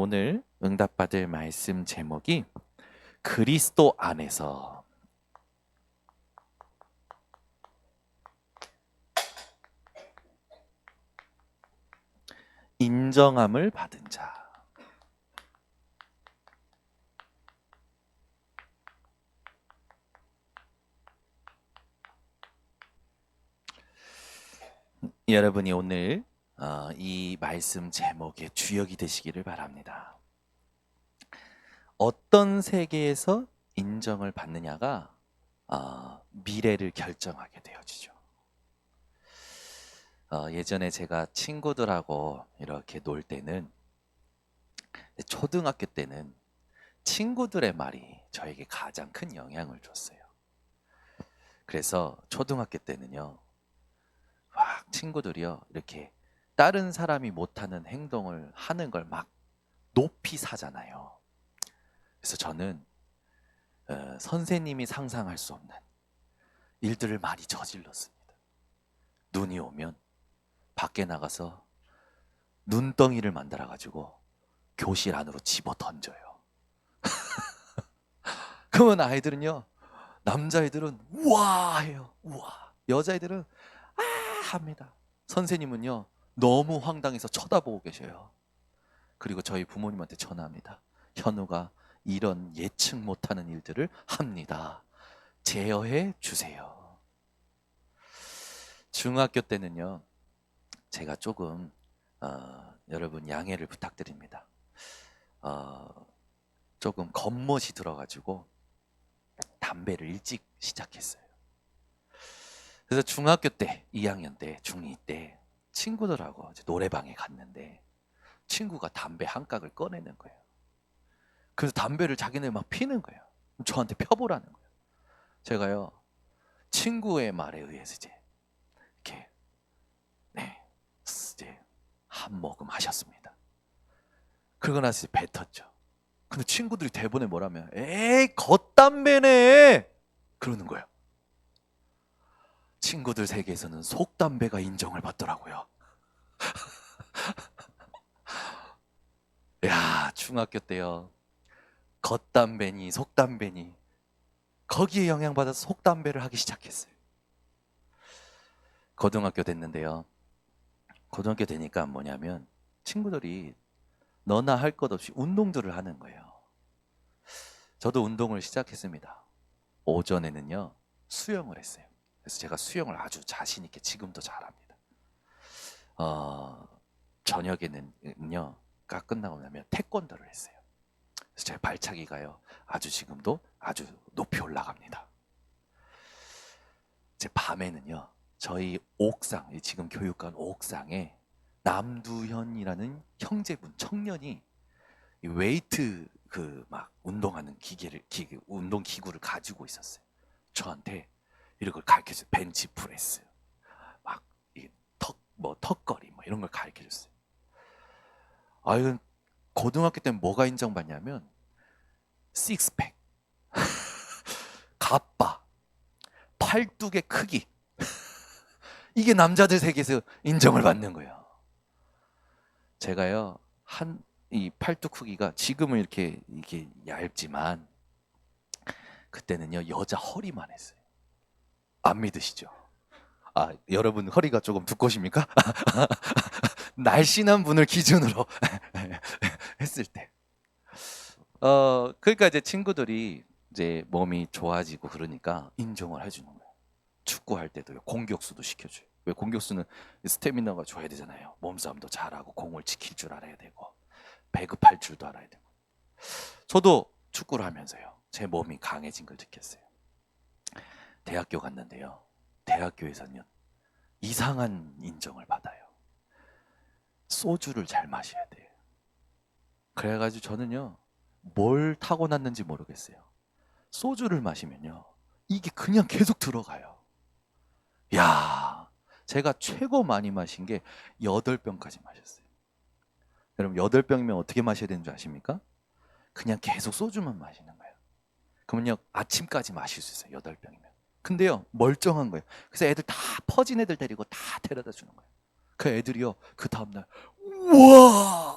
오늘 응답받을 말씀 제목이 그리스도 안에서. 인정함을 받은 자. 여러분이 오늘 이 말씀 제목의 주역이 되시기를 바랍니다. 어떤 세계에서 인정을 받느냐가 미래를 결정하게 되어지죠. 예전에 제가 친구들하고 이렇게 놀 때는, 초등학교 때는 친구들의 말이 저에게 가장 큰 영향을 줬어요. 그래서 초등학교 때는요, 막 친구들이요, 이렇게 다른 사람이 못하는 행동을 하는 걸 막 높이 사잖아요. 그래서 저는 선생님이 상상할 수 없는 일들을 많이 저질렀습니다. 눈이 오면 밖에 나가서 눈덩이를 만들어 가지고 교실 안으로 집어 던져요. 그러면 아이들은요, 남자애들은 우와 해요. 우와. 여자애들은 아 합니다. 선생님은요, 너무 황당해서 쳐다보고 계셔요. 그리고 저희 부모님한테 전화합니다. 현우가 이런 예측 못하는 일들을 합니다. 제어해 주세요. 중학교 때는요, 제가 조금 여러분 양해를 부탁드립니다. 조금 겉멋이 들어가지고 담배를 일찍 시작했어요. 그래서 중학교 때, 2학년 때, 중2 때 친구들하고 이제 노래방에 갔는데 친구가 담배 한 깍을 꺼내는 거예요. 그래서 담배를 자기네 막 피는 거예요. 저한테 펴보라는 거예요. 제가요, 친구의 말에 의해서 이렇게 이제 한 모금 하셨습니다. 그러고 나서 뱉었죠. 근데 친구들이 대본에 뭐라면, 에이 겉담배네 그러는 거예요. 친구들 세계에서는 속담배가 인정을 받더라고요. 야, 중학교 때요, 겉담배니 속담배니 거기에 영향받아서 속담배를 하기 시작했어요. 고등학교 됐는데요, 고등학교 되니까 뭐냐면 친구들이 너나 할 것 없이 운동들을 하는 거예요. 저도 운동을 시작했습니다. 오전에는요, 수영을 했어요. 그래서 제가 수영을 아주 자신 있게 지금도 잘합니다. 저녁에는요, 끝나고 나면 태권도를 했어요. 그래서 제 발차기가요, 아주 지금도 아주 높이 올라갑니다. 제 밤에는요, 저희 옥상, 지금 교육관 옥상에 남두현이라는 형제분 청년이 웨이트 막 운동하는 운동 기구를 가지고 있었어요. 저한테 이런 걸 가르쳐줘요. 벤치 프레스, 막 턱걸이 뭐 이런 걸 가르쳐줬어요. 이건 고등학교 때는 뭐가 인정받냐면 식스팩, 가빠, 팔뚝의 크기, 이게 남자들 세계에서 인정을 받는 거예요. 제가요, 이 팔뚝 크기가 지금은 이렇게 얇지만 그때는요, 여자 허리만 했어요. 안 믿으시죠? 여러분 허리가 조금 두꺼우십니까? 날씬한 분을 기준으로 했을 때. 그러니까 이제 친구들이 이제 몸이 좋아지고 그러니까 인정을 해주는 거예요. 축구할 때도요, 공격수도 시켜줘요. 왜? 공격수는 스태미나가 좋아야 되잖아요. 몸싸움도 잘하고 공을 지킬 줄 알아야 되고 배급할 줄도 알아야 되고. 저도 축구를 하면서요, 제 몸이 강해진 걸 느꼈어요. 대학교 갔는데요, 대학교에서는 이상한 인정을 받아요. 소주를 잘 마셔야 돼요. 그래가지고 저는요, 뭘 타고났는지 모르겠어요. 소주를 마시면요, 이게 그냥 계속 들어가요. 야, 제가 최고 많이 마신 게 8병까지 마셨어요. 여러분, 8병이면 어떻게 마셔야 되는 줄 아십니까? 그냥 계속 소주만 마시는 거예요. 그러면요, 아침까지 마실 수 있어요, 8병이면. 근데요, 멀쩡한 거예요. 그래서 애들 다 퍼진 애들 데리고 다 데려다 주는 거예요. 그 애들이요, 그 다음날 우와,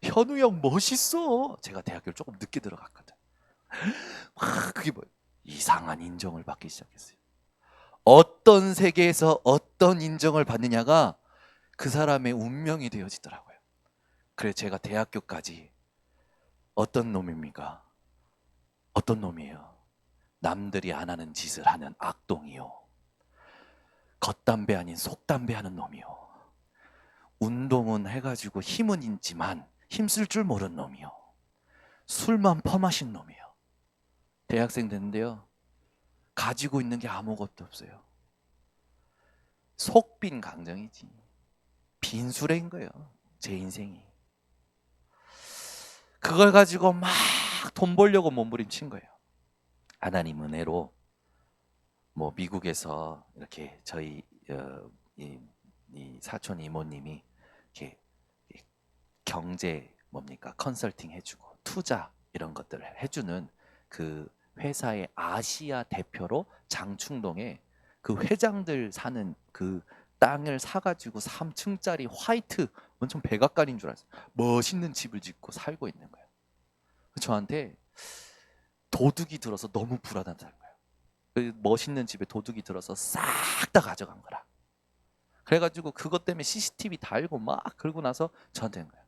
현우 형 멋있어. 제가 대학교를 조금 늦게 들어갔거든. 그게 뭐 이상한 인정을 받기 시작했어요. 어떤 세계에서 어떤 인정을 받느냐가 그 사람의 운명이 되어지더라고요. 그래서 제가 대학교까지 어떤 놈입니까? 어떤 놈이에요? 남들이 안 하는 짓을 하는 악동이요. 겉담배 아닌 속담배 하는 놈이요. 운동은 해가지고 힘은 있지만 힘쓸 줄 모르는 놈이요. 술만 퍼마신 놈이요. 대학생 됐는데요. 가지고 있는 게 아무것도 없어요. 속빈 강정이지. 빈수레인 거예요. 제 인생이. 그걸 가지고 막 돈 벌려고 몸부림친 거예요. 하나님 은혜로 뭐 미국에서 이렇게 저희 이 사촌 이모님이 이렇게 경제 뭡니까 컨설팅 해주고 투자 이런 것들을 해주는 그 회사의 아시아 대표로 장충동에 그 회장들 사는 그 땅을 사가지고 3층짜리 화이트 엄청 백악관인 줄 알았어요. 멋있는 집을 짓고 살고 있는 거예요. 저한테 도둑이 들어서 너무 불안하다는 거예요. 그 멋있는 집에 도둑이 들어서 싹 다 가져간 거라. 그래가지고 그것 때문에 CCTV 달고 막 그러고 나서 저한테 한 거예요.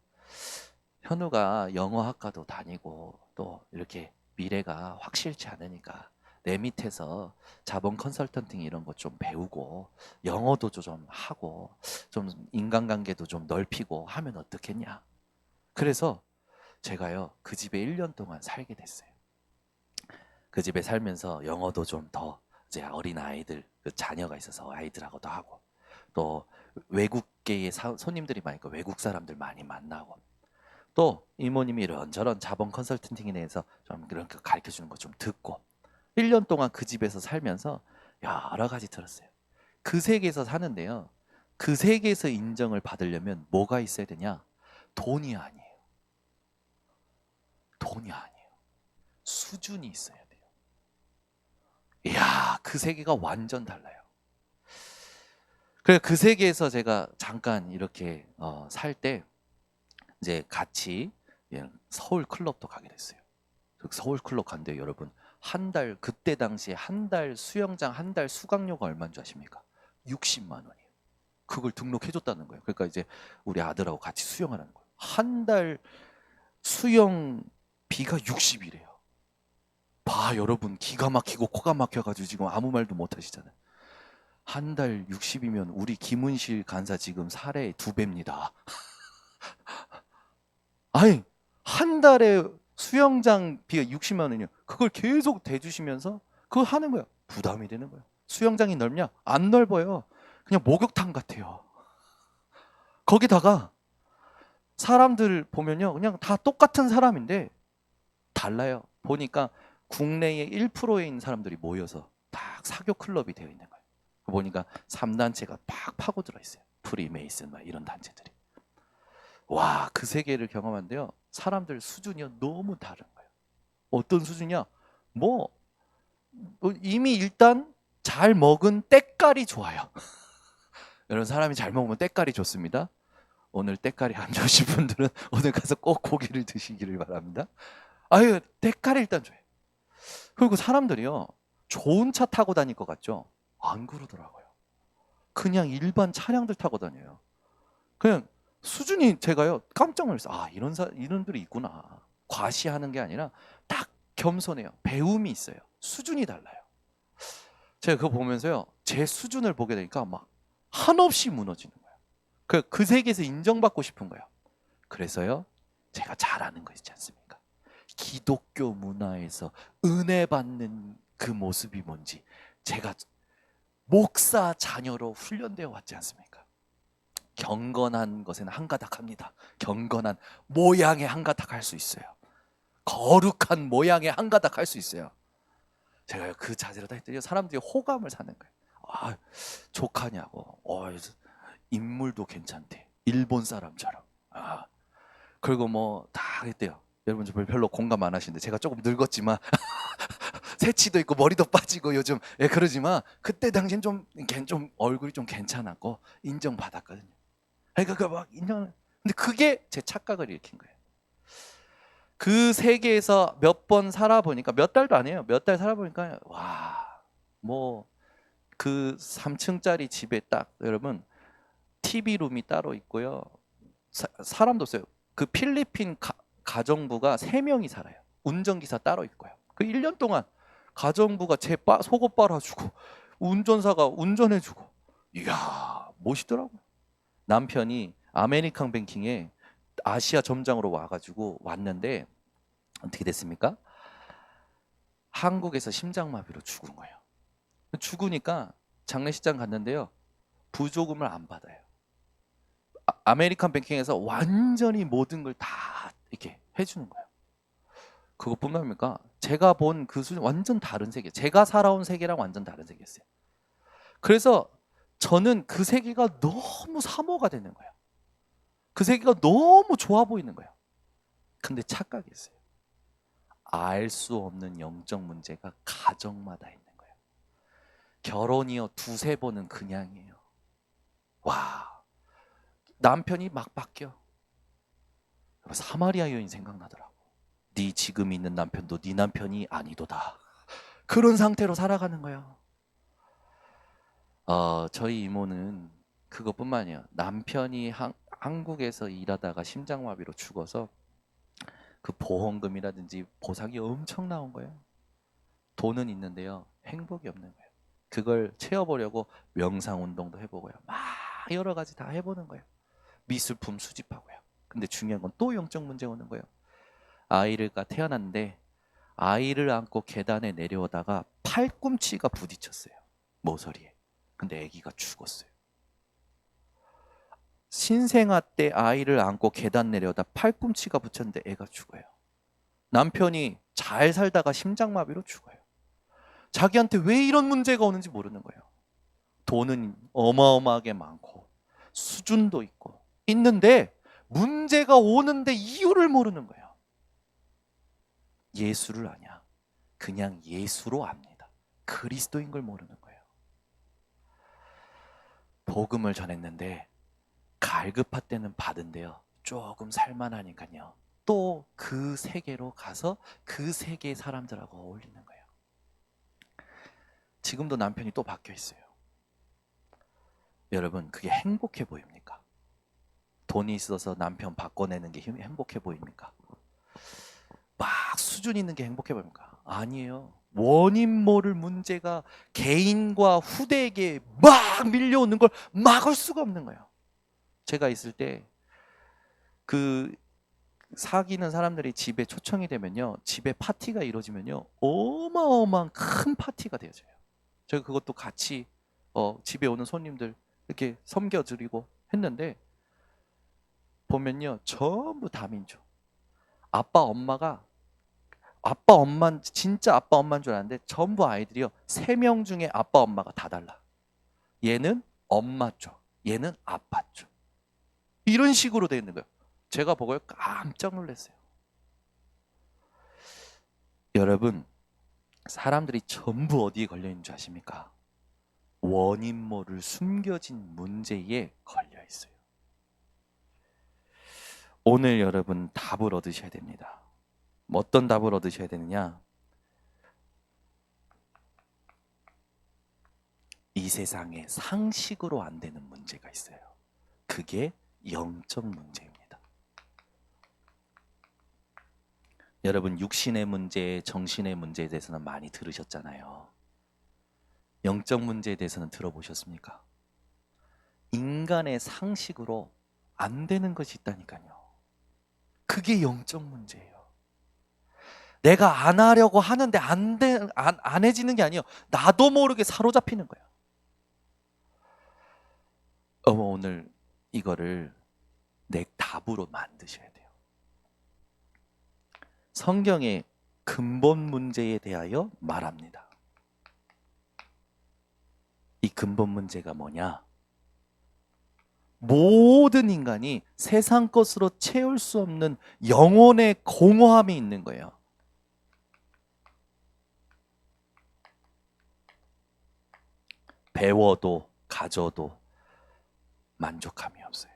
현우가 영어학과도 다니고 또 이렇게 미래가 확실치 않으니까 내 밑에서 자본 컨설턴팅 이런 거 좀 배우고 영어도 좀 하고 좀 인간관계도 좀 넓히고 하면 어떻겠냐. 그래서 제가요 그 집에 1년 동안 살게 됐어요. 그 집에 살면서 영어도 좀 더 이제 어린 아이들 그 자녀가 있어서 아이들하고도 하고 또 외국계의 손님들이 많으니까 외국 사람들 많이 만나고 또 이모님이 이런저런 자본 컨설팅에 대해서 좀 그런 거 가르쳐 주는 거 좀 듣고 1년 동안 그 집에서 살면서 여러 가지 들었어요. 그 세계에서 사는데요. 그 세계에서 인정을 받으려면 뭐가 있어야 되냐? 돈이 아니에요. 돈이 아니에요. 수준이 있어야 돼요. 이야, 그 세계가 완전 달라요. 그래 그 세계에서 제가 잠깐 이렇게 살 때 이제 같이 서울 클럽도 가게 됐어요. 서울 클럽 간대요, 여러분. 한 달 그때 당시에 한 달 수영장 한 달 수강료가 얼마인 줄 아십니까? 60만 원이에요. 그걸 등록해 줬다는 거예요. 그러니까 이제 우리 아들하고 같이 수영하라는 거예요. 한 달 수영비가 60이래요. 봐, 여러분. 기가 막히고 코가 막혀 가지고 지금 아무 말도 못 하시잖아요. 한 달 60이면 우리 김은실 간사 지금 사례 2배입니다. 아니, 한 달에 수영장비가 60만 원이요. 그걸 계속 대주시면서 그걸 하는 거예요. 부담이 되는 거예요. 수영장이 넓냐? 안 넓어요. 그냥 목욕탕 같아요. 거기다가 사람들 보면요. 그냥 다 똑같은 사람인데 달라요. 보니까 국내에 1%에 있는 사람들이 모여서 딱 사교 클럽이 되어 있는 거예요. 보니까 3단체가 팍 파고들어 있어요. 프리메이슨 막 이런 단체들이. 와, 그 세계를 경험한데요. 사람들 수준이 너무 다른 거예요. 어떤 수준이야? 뭐 이미 일단 잘 먹은 때깔이 좋아요. 여러분 사람이 잘 먹으면 때깔이 좋습니다. 오늘 때깔이 안 좋으신 분들은 오늘 가서 꼭 고기를 드시기를 바랍니다. 아유, 때깔이 일단 좋아요. 그리고 사람들이요. 좋은 차 타고 다닐 것 같죠? 안 그러더라고요. 그냥 일반 차량들 타고 다녀요. 그냥 수준이 제가요 깜짝 놀랐어요. 아 이런 분들이 있구나. 과시하는 게 아니라 딱 겸손해요. 배움이 있어요. 수준이 달라요. 제가 그거 보면서요 제 수준을 보게 되니까 막 한없이 무너지는 거예요. 그 세계에서 인정받고 싶은 거예요. 그래서요 제가 잘 아는 거 있지 않습니까? 기독교 문화에서 은혜 받는 그 모습이 뭔지 제가 목사 자녀로 훈련되어 왔지 않습니까? 경건한 것에는 한가닥합니다. 경건한 모양에 한가닥할 수 있어요. 거룩한 모양에 한가닥할 수 있어요. 제가 그 자세로 다 했더니 사람들이 호감을 사는 거예요. 아, 족하냐고. 인물도 괜찮대. 일본 사람처럼. 그리고 뭐 다 했대요. 여러분 별로 공감 안 하시는데 제가 조금 늙었지만 새치도 있고 머리도 빠지고 요즘 그러지만 그때 당시엔 좀 얼굴이 좀 괜찮았고 인정받았거든요. 그러니까 막 인정. 근데 그게 제 착각을 일으킨 거예요. 그 세계에서 몇 번 살아보니까, 몇 달도 아니에요. 몇 달 살아보니까 와, 뭐 그 3층짜리 집에 딱 여러분 TV 룸이 따로 있고요. 사람도 없어요. 그 필리핀 가정부가 3명이 살아요. 운전기사 따로 있고요. 그 1년 동안 가정부가 제 속옷 빨아주고 운전사가 운전해주고, 이야 멋있더라고요. 남편이 아메리칸 뱅킹에 아시아 점장으로 와가지고 왔는데 어떻게 됐습니까? 한국에서 심장마비로 죽은 거예요. 죽으니까 장례식장 갔는데요. 부조금을 안 받아요. 아메리칸 뱅킹에서 완전히 모든 걸 다 이렇게 해주는 거예요. 그것뿐만 아니라 제가 본 그 수준 완전 다른 세계, 제가 살아온 세계랑 완전 다른 세계였어요. 그래서 저는 그 세계가 너무 사모가 되는 거예요. 그 세계가 너무 좋아 보이는 거예요. 근데 착각이었어요. 알 수 없는 영적 문제가 가정마다 있는 거예요. 결혼이요 2-3번은 그냥이에요. 와, 남편이 막 바뀌어. 사마리아 여인 생각나더라고. 네 지금 있는 남편도 네 남편이 아니도다. 그런 상태로 살아가는 거예요. 저희 이모는 그것뿐만 아니에요. 남편이 한국에서 일하다가 심장마비로 죽어서 그 보험금이라든지 보상이 엄청 나온 거예요. 돈은 있는데요. 행복이 없는 거예요. 그걸 채워보려고 명상운동도 해보고요. 막 여러 가지 다 해보는 거예요. 미술품 수집하고요. 근데 중요한 건 또 영적 문제 오는 거예요. 아이가 태어났는데 아이를 안고 계단에 내려오다가 팔꿈치가 부딪혔어요. 모서리에. 근데 아기가 죽었어요. 신생아 때 아이를 안고 계단 내려오다 팔꿈치가 붙였는데 애가 죽어요. 남편이 잘 살다가 심장마비로 죽어요. 자기한테 왜 이런 문제가 오는지 모르는 거예요. 돈은 어마어마하게 많고 수준도 있고 있는데 문제가 오는데 이유를 모르는 거예요. 예수를 아냐? 그냥 예수로 압니다. 그리스도인 걸 모르는 거예요. 복음을 전했는데 갈급할 때는 받은데요. 조금 살만하니까요. 또 그 세계로 가서 그 세계의 사람들하고 어울리는 거예요. 지금도 남편이 또 바뀌어 있어요. 여러분, 그게 행복해 보입니까? 돈이 있어서 남편 바꿔내는 게 행복해 보입니까? 막 수준 있는 게 행복해 보입니까? 아니에요. 원인 모를 문제가 개인과 후대에게 막 밀려오는 걸 막을 수가 없는 거예요. 제가 있을 때 그 사귀는 사람들이 집에 초청이 되면요, 집에 파티가 이루어지면요, 어마어마한 큰 파티가 되어져요. 제가 그것도 같이 집에 오는 손님들 이렇게 섬겨드리고 했는데 보면요, 전부 다민족. 아빠 엄마가 아빠 엄마 진짜 아빠 엄마인 줄 알았는데 전부 아이들이요, 3명 중에 아빠 엄마가 다 달라. 얘는 엄마 쪽, 얘는 아빠 쪽. 이런 식으로 되어 있는 거예요. 제가 보고 깜짝 놀랐어요. 여러분, 사람들이 전부 어디에 걸려 있는 줄 아십니까? 원인 모를 숨겨진 문제에 걸려 있어요. 오늘 여러분 답을 얻으셔야 됩니다. 어떤 답을 얻으셔야 되느냐? 이 세상에 상식으로 안 되는 문제가 있어요. 그게 영적 문제입니다. 여러분, 육신의 문제, 정신의 문제에 대해서는 많이 들으셨잖아요. 영적 문제에 대해서는 들어보셨습니까? 인간의 상식으로 안 되는 것이 있다니까요. 그게 영적 문제예요. 내가 안 하려고 하는데 안 해지는 게 아니에요. 나도 모르게 사로잡히는 거예요. 오늘 이거를 내 답으로 만드셔야 돼요. 성경의 근본 문제에 대하여 말합니다. 이 근본 문제가 뭐냐? 모든 인간이 세상 것으로 채울 수 없는 영혼의 공허함이 있는 거예요. 배워도 가져도 만족함이 없어요.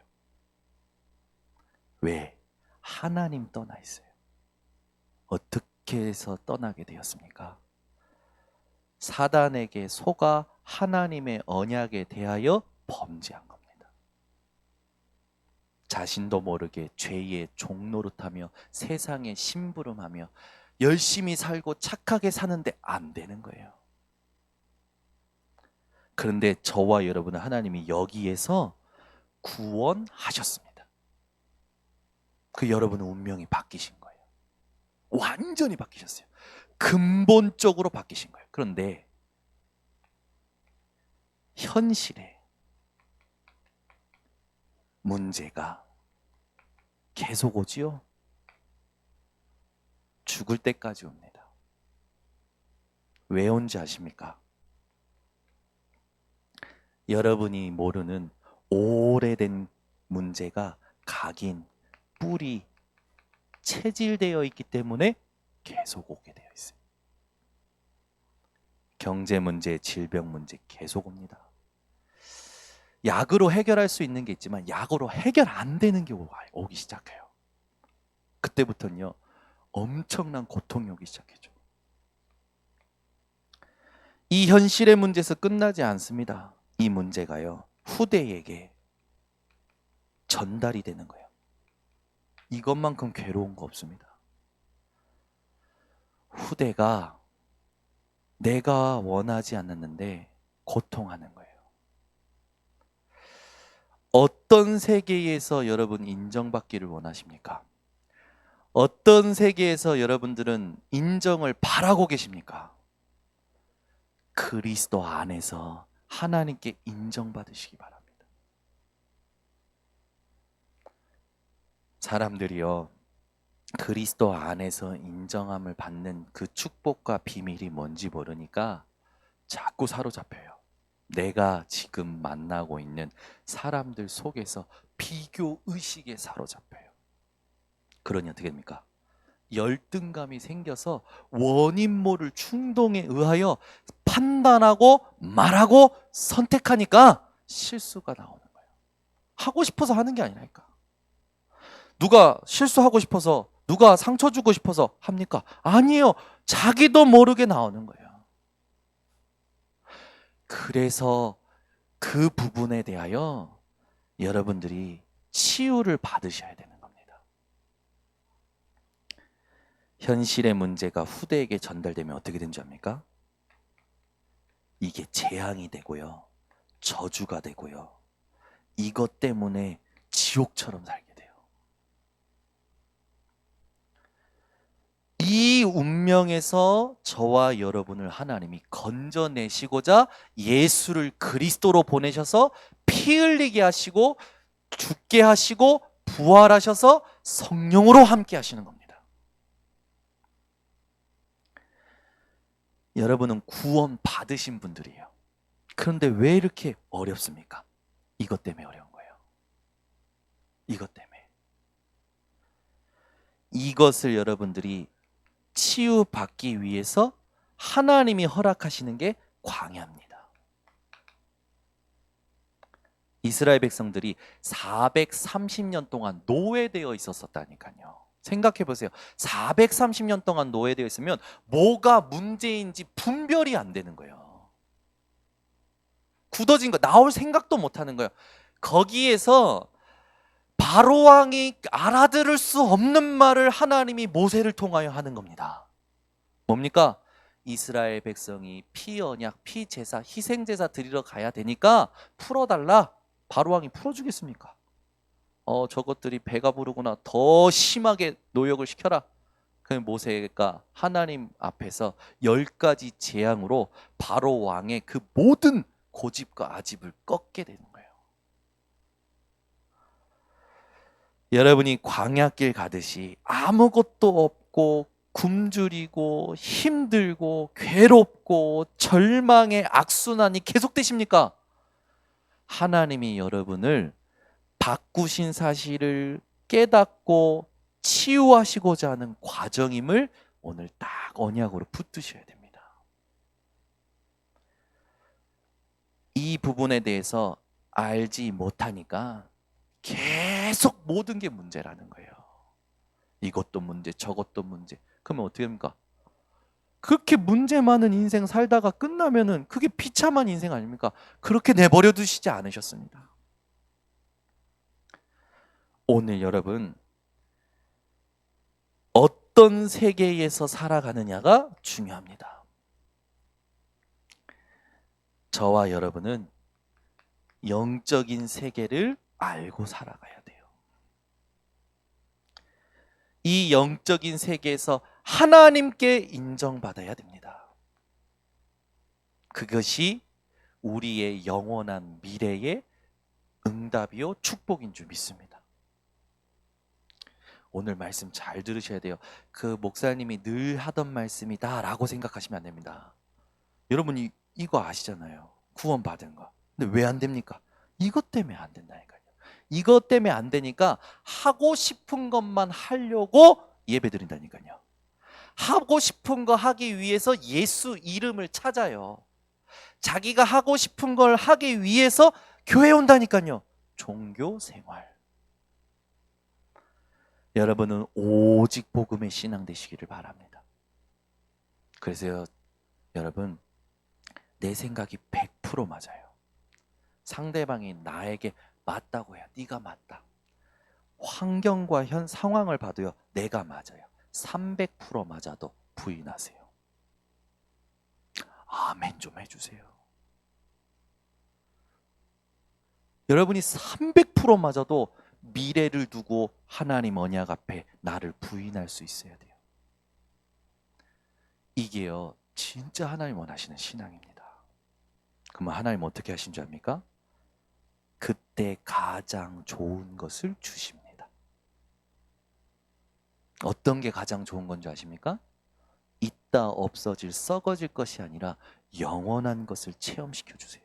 왜? 하나님 떠나 있어요. 어떻게 해서 떠나게 되었습니까? 사단에게 속아 하나님의 언약에 대하여 범죄한 겁니다. 자신도 모르게 죄의 종노릇하며 세상에 심부름하며 열심히 살고 착하게 사는데 안 되는 거예요. 그런데 저와 여러분은 하나님이 여기에서 구원하셨습니다. 그 여러분의 운명이 바뀌신 거예요. 완전히 바뀌셨어요. 근본적으로 바뀌신 거예요. 그런데 현실에 문제가 계속 오지요. 죽을 때까지 옵니다. 왜 온지 아십니까? 여러분이 모르는 오래된 문제가 각인, 뿌리, 체질되어 있기 때문에 계속 오게 되어 있어요. 경제 문제, 질병 문제 계속 옵니다. 약으로 해결할 수 있는 게 있지만 약으로 해결 안 되는 게 오기 시작해요. 그때부터는요, 엄청난 고통이 오기 시작해죠. 이 현실의 문제에서 끝나지 않습니다. 이 문제가요, 후대에게 전달이 되는 거예요. 이것만큼 괴로운 거 없습니다. 후대가 내가 원하지 않았는데 고통하는 거예요. 어떤 세계에서 여러분 인정받기를 원하십니까? 어떤 세계에서 여러분들은 인정을 바라고 계십니까? 그리스도 안에서 하나님께 인정받으시기 바랍니다. 사람들이요, 그리스도 안에서 인정함을 받는 그 축복과 비밀이 뭔지 모르니까 자꾸 사로잡혀요. 내가 지금 만나고 있는 사람들 속에서 비교 의식에 사로잡혀요. 그러니 어떻게 됩니까? 열등감이 생겨서 원인 모를 충동에 의하여 판단하고 말하고 선택하니까 실수가 나오는 거예요. 하고 싶어서 하는 게 아니라니까. 누가 실수하고 싶어서, 누가 상처 주고 싶어서 합니까? 아니에요. 자기도 모르게 나오는 거예요. 그래서 그 부분에 대하여 여러분들이 치유를 받으셔야 되는 겁니다. 현실의 문제가 후대에게 전달되면 어떻게 되는 줄 압니까? 이게 재앙이 되고요, 저주가 되고요, 이것 때문에 지옥처럼 살게 돼요. 이 운명에서 저와 여러분을 하나님이 건져내시고자 예수를 그리스도로 보내셔서 피 흘리게 하시고 죽게 하시고 부활하셔서 성령으로 함께 하시는 겁니다. 여러분은 구원 받으신 분들이에요. 그런데 왜 이렇게 어렵습니까? 이것 때문에 어려운 거예요. 이것 때문에. 이것을 여러분들이 치유받기 위해서 하나님이 허락하시는 게 광야입니다. 이스라엘 백성들이 430년 동안 노예되어 있었다니까요. 생각해 보세요. 430년 동안 노예되어 있으면 뭐가 문제인지 분별이 안 되는 거예요. 굳어진 거 나올 생각도 못 하는 거예요. 거기에서 바로 왕이 알아들을 수 없는 말을 하나님이 모세를 통하여 하는 겁니다. 뭡니까? 이스라엘 백성이 피 언약, 피 제사, 희생 제사 드리러 가야 되니까 풀어달라. 바로 왕이 풀어주겠습니까? 저것들이 배가 부르구나. 더 심하게 노역을 시켜라. 그 모세가 하나님 앞에서 10가지 재앙으로 바로 왕의 그 모든 고집과 아집을 꺾게 되는 거예요. 여러분이 광야길 가듯이 아무것도 없고 굶주리고 힘들고 괴롭고 절망의 악순환이 계속되십니까? 하나님이 여러분을 바꾸신 사실을 깨닫고 치유하시고자 하는 과정임을 오늘 딱 언약으로 붙드셔야 됩니다. 이 부분에 대해서 알지 못하니까 계속 모든 게 문제라는 거예요. 이것도 문제, 저것도 문제. 그러면 어떻게 됩니까? 그렇게 문제 많은 인생 살다가 끝나면은 그게 비참한 인생 아닙니까? 그렇게 내버려 두시지 않으셨습니다. 오늘 여러분, 어떤 세계에서 살아가느냐가 중요합니다. 저와 여러분은 영적인 세계를 알고 살아가야 돼요. 이 영적인 세계에서 하나님께 인정받아야 됩니다. 그것이 우리의 영원한 미래의 응답이요 축복인 줄 믿습니다. 오늘 말씀 잘 들으셔야 돼요. 그 목사님이 늘 하던 말씀이다 라고 생각하시면 안 됩니다. 여러분이 이거 아시잖아요. 구원받은 거. 근데 왜 안 됩니까? 이것 때문에 안 된다니까요. 이것 때문에 안 되니까 하고 싶은 것만 하려고 예배 드린다니까요. 하고 싶은 거 하기 위해서 예수 이름을 찾아요. 자기가 하고 싶은 걸 하기 위해서 교회 온다니까요. 종교 생활. 여러분은 오직 복음의 신앙 되시기를 바랍니다. 그래서 여러분, 내 생각이 100% 맞아요. 상대방이 나에게 맞다고 해요. 네가 맞다. 환경과 현 상황을 봐도요. 내가 맞아요. 300% 맞아도 부인하세요. 아멘 좀 해주세요. 여러분이 300% 맞아도 미래를 두고 하나님 언약 앞에 나를 부인할 수 있어야 돼요. 이게요 진짜 하나님 원하시는 신앙입니다. 그러면 하나님 어떻게 하신 줄 압니까? 그때 가장 좋은 것을 주십니다. 어떤 게 가장 좋은 건지 아십니까? 있다 없어질 썩어질 것이 아니라 영원한 것을 체험시켜 주세요.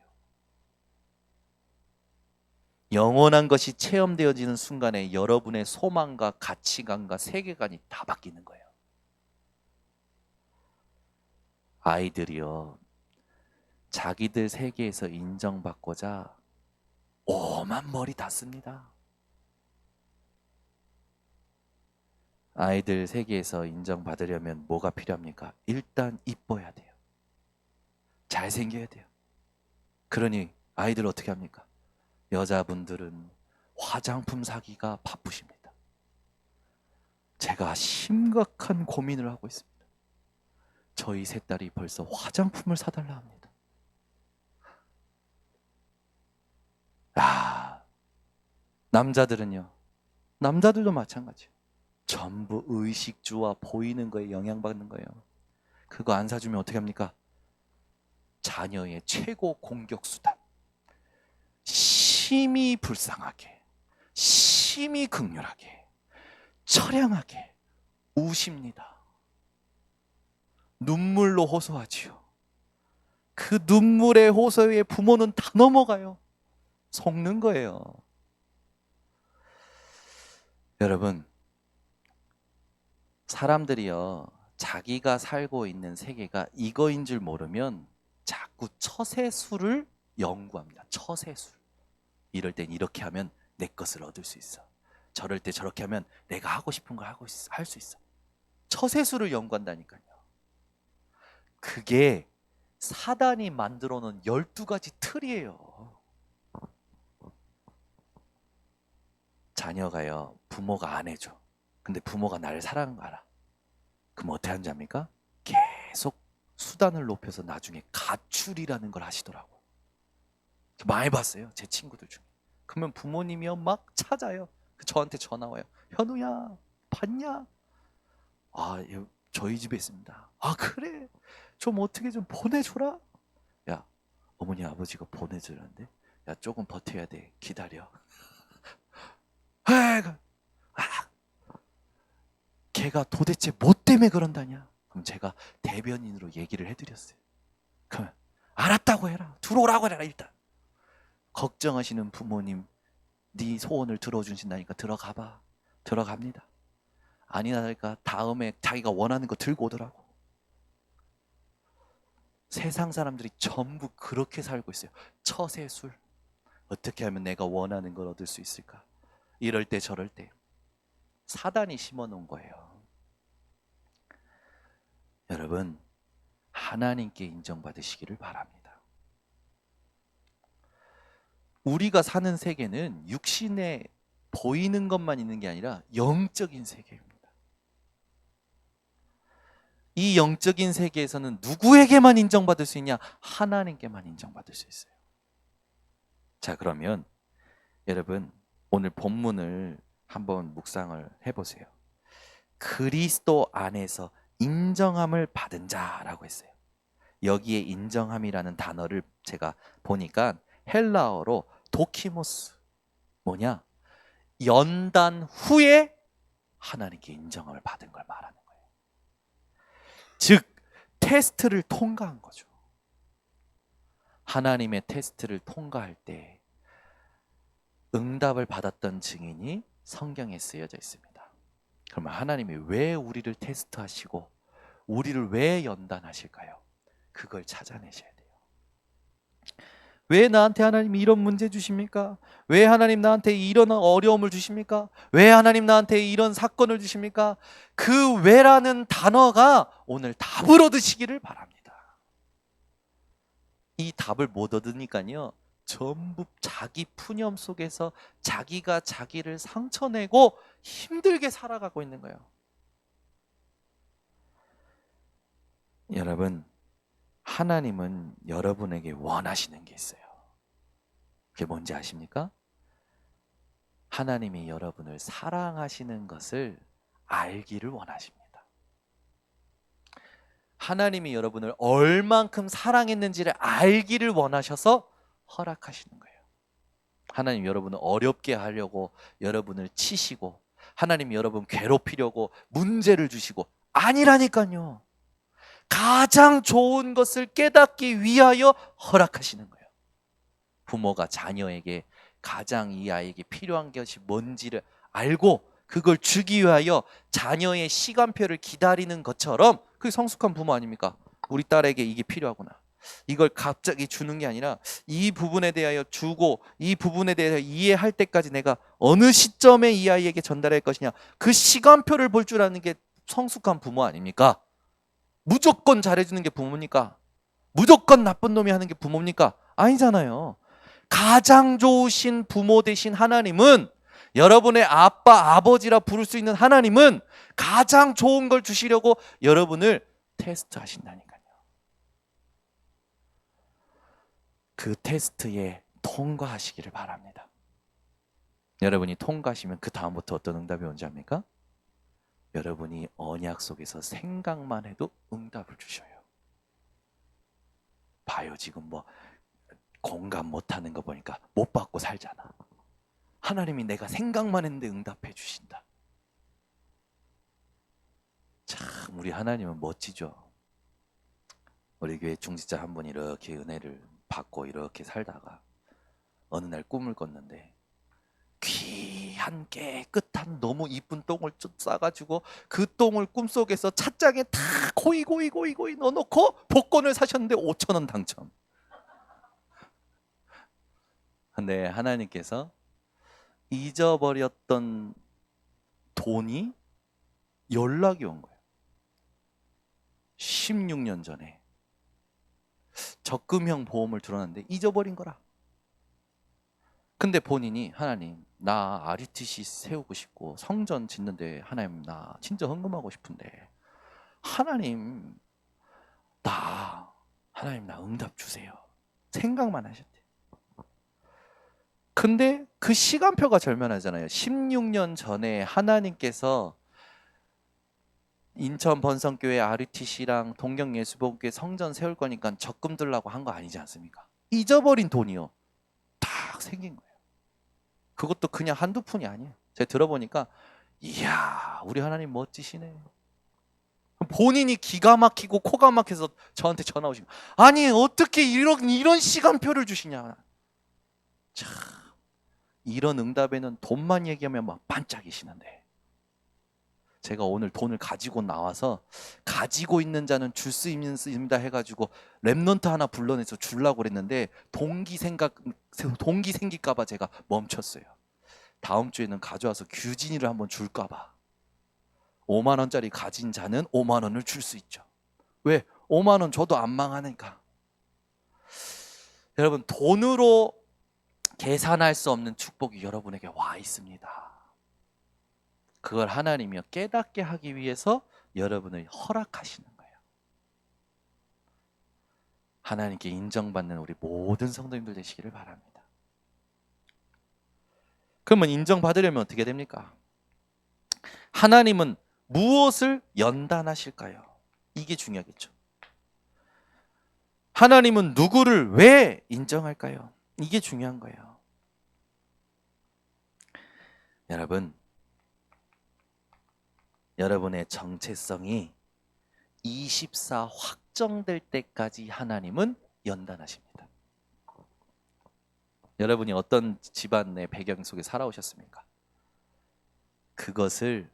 영원한 것이 체험되어지는 순간에 여러분의 소망과 가치관과 세계관이 다 바뀌는 거예요. 아이들이요 자기들 세계에서 인정받고자 오만 머리 다 씁니다. 아이들 세계에서 인정받으려면 뭐가 필요합니까? 일단 이뻐야 돼요. 잘생겨야 돼요. 그러니 아이들 어떻게 합니까? 여자분들은 화장품 사기가 바쁘십니다. 제가 심각한 고민을 하고 있습니다. 저희 세 딸이 벌써 화장품을 사달라 합니다. 남자들은요. 남자들도 마찬가지예요. 전부 의식주와 보이는 거에 영향받는 거예요. 그거 안 사주면 어떻게 합니까? 자녀의 최고 공격 수단. 심히 불쌍하게, 심히 극렬하게, 처량하게 우십니다. 눈물로 호소하지요. 그 눈물의 호소에 부모는 다 넘어가요. 속는 거예요. 여러분, 사람들이요, 자기가 살고 있는 세계가 이거인 줄 모르면 자꾸 처세술을 연구합니다. 처세술. 이럴 땐 이렇게 하면 내 것을 얻을 수 있어. 저럴 때 저렇게 하면 내가 하고 싶은 걸 할 수 있어. 처세술을 연구한다니까요. 그게 사단이 만들어 놓은 12가지 틀이에요. 자녀가요, 부모가 안 해줘. 근데 부모가 나를 사랑하는 거 알아. 그럼 어떻게 하는지 압니까? 계속 수단을 높여서 나중에 가출이라는 걸 하시더라고. 많이 봤어요. 제 친구들 중에. 그러면 부모님이요 막 찾아요. 저한테 전화 와요. 현우야, 봤냐? 저희 집에 있습니다. 그래? 좀 어떻게 좀 보내줘라. 야, 어머니 아버지가 보내주는데, 야 조금 버텨야 돼. 기다려. 걔가 도대체 뭐 때문에 그런다냐? 그럼 제가 대변인으로 얘기를 해드렸어요. 그러면 알았다고 해라. 들어오라고 해라 일단. 걱정하시는 부모님, 네 소원을 들어주신다니까 들어가봐. 들어갑니다. 아니나니까 다음에 자기가 원하는 거 들고 오더라고. 세상 사람들이 전부 그렇게 살고 있어요. 처세술. 어떻게 하면 내가 원하는 걸 얻을 수 있을까? 이럴 때 저럴 때. 사단이 심어 놓은 거예요. 여러분, 하나님께 인정받으시기를 바랍니다. 우리가 사는 세계는 육신에 보이는 것만 있는 게 아니라 영적인 세계입니다. 이 영적인 세계에서는 누구에게만 인정받을 수 있냐? 하나님께만 인정받을 수 있어요. 자, 그러면 여러분, 오늘 본문을 한번 묵상을 해보세요. 그리스도 안에서 인정함을 받은 자라고 했어요. 여기에 인정함이라는 단어를 제가 보니까 헬라어로 도키모스, 뭐냐? 연단 후에 하나님께 인정함을 받은 걸 말하는 거예요. 즉 테스트를 통과한 거죠. 하나님의 테스트를 통과할 때 응답을 받았던 증인이 성경에 쓰여져 있습니다. 그러면 하나님이 왜 우리를 테스트하시고 우리를 왜 연단하실까요? 그걸 찾아내셔야 돼요. 왜 나한테 하나님이 이런 문제 주십니까? 왜 하나님 나한테 이런 어려움을 주십니까? 왜 하나님 나한테 이런 사건을 주십니까? 그 왜라는 단어가 오늘 답을 얻으시기를 바랍니다. 이 답을 못 얻으니까요, 전부 자기 푸념 속에서 자기가 자기를 상처내고 힘들게 살아가고 있는 거예요. 여러분, 하나님은 여러분에게 원하시는 게 있어요. 그게 뭔지 아십니까? 하나님이 여러분을 사랑하시는 것을 알기를 원하십니다. 하나님이 여러분을 얼만큼 사랑했는지를 알기를 원하셔서 허락하시는 거예요. 하나님 여러분을 어렵게 하려고 여러분을 치시고, 하나님 여러분 괴롭히려고 문제를 주시고 아니라니까요. 가장 좋은 것을 깨닫기 위하여 허락하시는 거예요. 부모가 자녀에게 가장 이 아이에게 필요한 것이 뭔지를 알고 그걸 주기 위하여 자녀의 시간표를 기다리는 것처럼, 그게 성숙한 부모 아닙니까? 우리 딸에게 이게 필요하구나, 이걸 갑자기 주는 게 아니라 이 부분에 대하여 주고 이 부분에 대해서 이해할 때까지 내가 어느 시점에 이 아이에게 전달할 것이냐, 그 시간표를 볼 줄 아는 게 성숙한 부모 아닙니까? 무조건 잘해주는 게 부모입니까? 무조건 나쁜 놈이 하는 게 부모입니까? 아니잖아요. 가장 좋으신 부모 되신 하나님은, 여러분의 아빠, 아버지라 부를 수 있는 하나님은 가장 좋은 걸 주시려고 여러분을 테스트 하신다니까요. 그 테스트에 통과하시기를 바랍니다. 여러분이 통과하시면 그 다음부터 어떤 응답이 온지 압니까? 여러분이 언약 속에서 생각만 해도 응답을 주셔요. 봐요, 지금 뭐 공감 못하는 거 보니까 못 받고 살잖아. 하나님이 내가 생각만 했는데 응답해 주신다. 참 우리 하나님은 멋지죠. 우리 교회 중직자 한 분이 이렇게 은혜를 받고 이렇게 살다가 어느 날 꿈을 꿨는데 귀한 깨끗한 너무 이쁜 똥을 싸가지고 그 똥을 꿈속에서 찻장에 다 고이 넣어놓고 복권을 사셨는데 5,000원 당첨. 근데 하나님께서 잊어버렸던 돈이 연락이 온 거예요. 16년 전에 적금형 보험을 들어놨는데 잊어버린 거라. 근데 본인이 하나님 나 RUTC 세우고 싶고 성전 짓는데 하나님 나 진짜 헌금하고 싶은데 하나님 나 응답 주세요. 생각만 하셨대. 근데 그 시간표가 절묘하잖아요. 16년 전에 하나님께서 인천 번성교회 RUTC랑 동경예수복음교회 성전 세울 거니까 적금 들라고 한 거 아니지 않습니까? 잊어버린 돈이요. 딱 생긴 거예요. 그것도 그냥 한두 푼이 아니에요. 제가 들어보니까 이야 우리 하나님 멋지시네. 본인이 기가 막히고 코가 막혀서 저한테 전화 오신 거예요. 아니 어떻게 이런 시간표를 주시냐. 참 이런 응답에는 돈만 얘기하면 막 반짝이시는데, 제가 오늘 돈을 가지고 나와서 가지고 있는 자는 줄 수 있습니다 해가지고 랩넌트 하나 불러내서 주려고 그랬는데 동기 생길까 봐 제가 멈췄어요. 다음 주에는 가져와서 규진이를 한번 줄까 봐. 5만 원짜리 가진 자는 5만 원을 줄 수 있죠. 왜? 5만 원 줘도 안 망하니까. 여러분, 돈으로 계산할 수 없는 축복이 여러분에게 와 있습니다. 그걸 하나님이요 깨닫게 하기 위해서 여러분을 허락하시는 거예요. 하나님께 인정받는 우리 모든 성도님들 되시기를 바랍니다. 그러면 인정받으려면 어떻게 됩니까? 하나님은 무엇을 연단하실까요? 이게 중요하겠죠. 하나님은 누구를 왜 인정할까요? 이게 중요한 거예요. 여러분, 여러분의 정체성이 24 확정될 때까지 하나님은 연단하십니다. 여러분이 어떤 집안의 배경 속에 살아오셨습니까? 그것을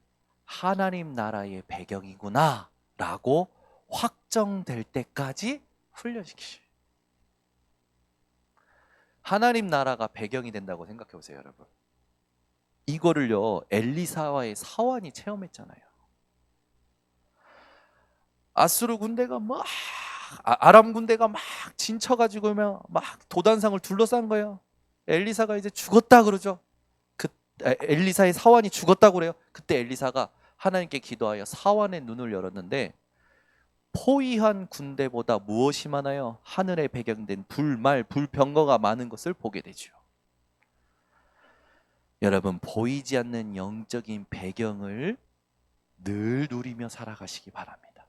하나님 나라의 배경이구나 라고 확정될 때까지 훈련시키셔요. 하나님 나라가 배경이 된다고 생각해 보세요, 여러분. 이거를요 엘리사와의 사환이 체험했잖아요. 아수르 군대가 막 아람 군대가 막 진쳐가지고 막 도단상을 둘러싼 거예요. 엘리사가 이제 죽었다 그러죠. 엘리사의 사환이 죽었다고 그래요. 그때 엘리사가 하나님께 기도하여 사환의 눈을 열었는데 포위한 군대보다 무엇이 많아요? 하늘에 배경된 불말, 불병거가 많은 것을 보게 되죠. 여러분, 보이지 않는 영적인 배경을 늘 누리며 살아가시기 바랍니다.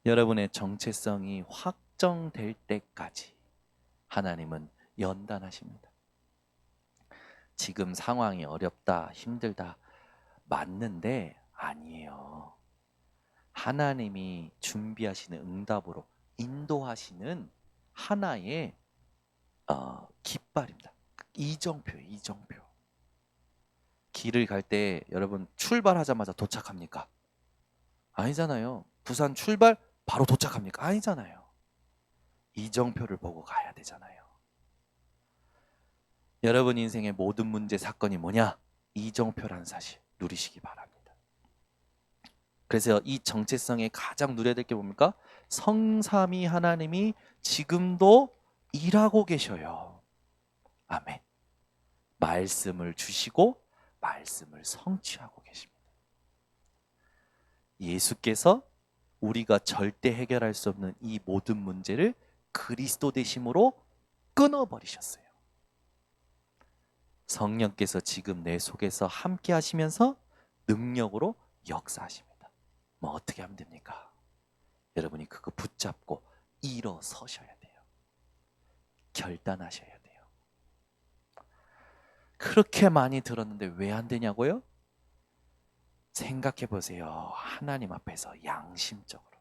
여러분의 정체성이 확정될 때까지 하나님은 연단하십니다. 지금 상황이 어렵다, 힘들다, 맞는데 아니에요. 하나님이 준비하시는 응답으로 인도하시는 하나의 깃발입니다. 이정표예요, 이정표. 길을 갈 때 여러분 출발하자마자 도착합니까? 아니잖아요. 부산 출발 바로 도착합니까? 아니잖아요. 이정표를 보고 가야 되잖아요. 여러분 인생의 모든 문제 사건이 뭐냐? 이정표라는 사실 누리시기 바랍니다. 그래서 이 정체성에 가장 누려야 될 게 뭡니까? 성삼위 하나님이 지금도 일하고 계셔요. 아멘. 말씀을 주시고 말씀을 성취하고 계십니다. 예수께서 우리가 절대 해결할 수 없는 이 모든 문제를 그리스도 되심으로 끊어버리셨어요. 성령께서 지금 내 속에서 함께 하시면서 능력으로 역사하십니다. 뭐 어떻게 하면 됩니까? 여러분이 그거 붙잡고 일어서셔야 돼요. 결단하셔야 돼요. 그렇게 많이 들었는데 왜 안 되냐고요? 생각해 보세요. 하나님 앞에서 양심적으로.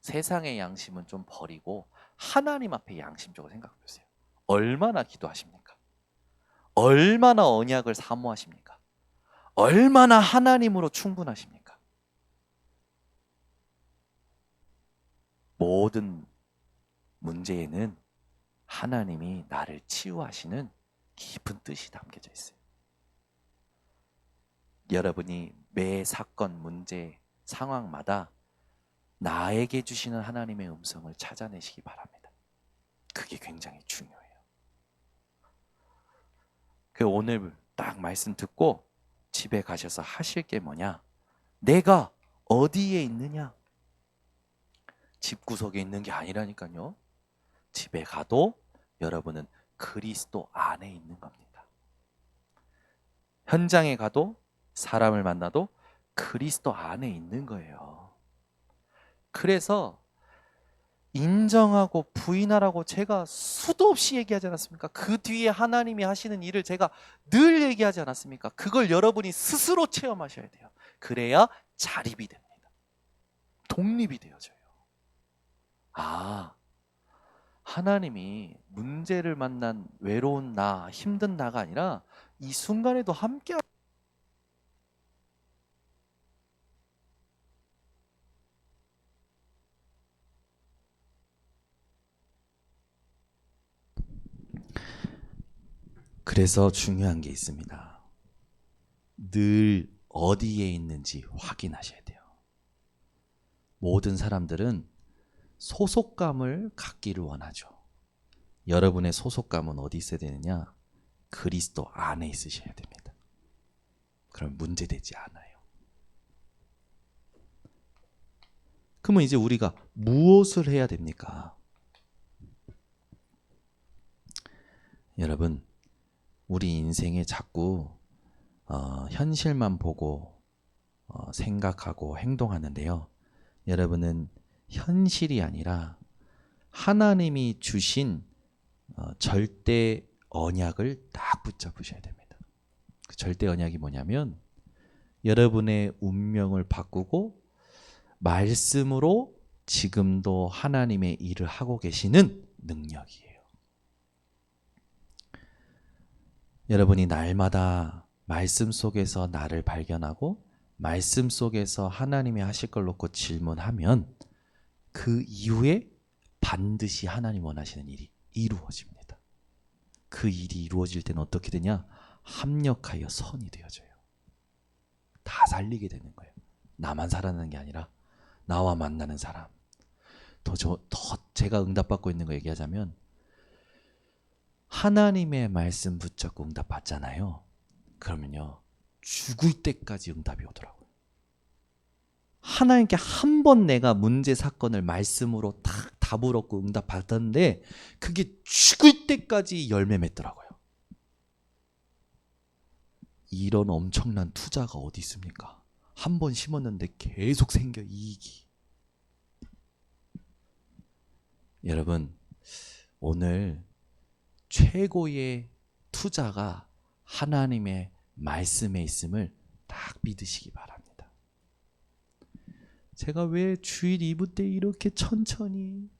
세상의 양심은 좀 버리고 하나님 앞에 양심적으로 생각해 보세요. 얼마나 기도하십니까? 얼마나 언약을 사모하십니까? 얼마나 하나님으로 충분하십니까? 모든 문제에는 하나님이 나를 치유하시는 깊은 뜻이 담겨져 있어요. 여러분이 매 사건, 문제, 상황마다 나에게 주시는 하나님의 음성을 찾아내시기 바랍니다. 그게 굉장히 중요해요. 그 오늘 딱 말씀 듣고 집에 가셔서 하실 게 뭐냐? 내가 어디에 있느냐? 집구석에 있는 게 아니라니까요. 집에 가도 여러분은 그리스도 안에 있는 겁니다. 현장에 가도 사람을 만나도 그리스도 안에 있는 거예요. 그래서 인정하고 부인하라고 제가 수도 없이 얘기하지 않았습니까? 그 뒤에 하나님이 하시는 일을 제가 늘 얘기하지 않았습니까? 그걸 여러분이 스스로 체험하셔야 돼요. 그래야 자립이 됩니다. 독립이 되어져요. 아, 하나님이 문제를 만난 외로운 나, 힘든 나가 아니라 이 순간에도 함께 그래서 중요한 게 있습니다. 늘 어디에 있는지 확인하셔야 돼요. 모든 사람들은 소속감을 갖기를 원하죠. 여러분의 소속감은 어디 있어야 되느냐? 그리스도 안에 있으셔야 됩니다. 그럼 문제되지 않아요. 그러면 이제 우리가 무엇을 해야 됩니까? 여러분, 우리 인생에 자꾸 현실만 보고 생각하고 행동하는데요. 여러분은 현실이 아니라 하나님이 주신 절대 언약을 딱 붙잡으셔야 됩니다. 그 절대 언약이 뭐냐면 여러분의 운명을 바꾸고 말씀으로 지금도 하나님의 일을 하고 계시는 능력이에요. 여러분이 날마다 말씀 속에서 나를 발견하고 말씀 속에서 하나님이 하실 걸 놓고 질문하면 그 이후에 반드시 하나님 원하시는 일이 이루어집니다. 그 일이 이루어질 때는 어떻게 되냐? 합력하여 선이 되어져요. 다 살리게 되는 거예요. 나만 살아나는 게 아니라 나와 만나는 사람. 더 제가 응답받고 있는 거 얘기하자면 하나님의 말씀 붙잡고 응답 받잖아요. 그러면요 죽을 때까지 응답이 오더라고요. 하나님께 한 번 내가 문제 사건을 말씀으로 딱 답을 얻고 응답 받았는데 그게 죽을 때까지 열매 맺더라고요. 이런 엄청난 투자가 어디 있습니까? 한 번 심었는데 계속 생겨 이익이. 여러분, 오늘 최고의 투자가 하나님의 말씀에 있음을 딱 믿으시기 바랍니다. 제가 왜 주일 2부 때 이렇게 천천히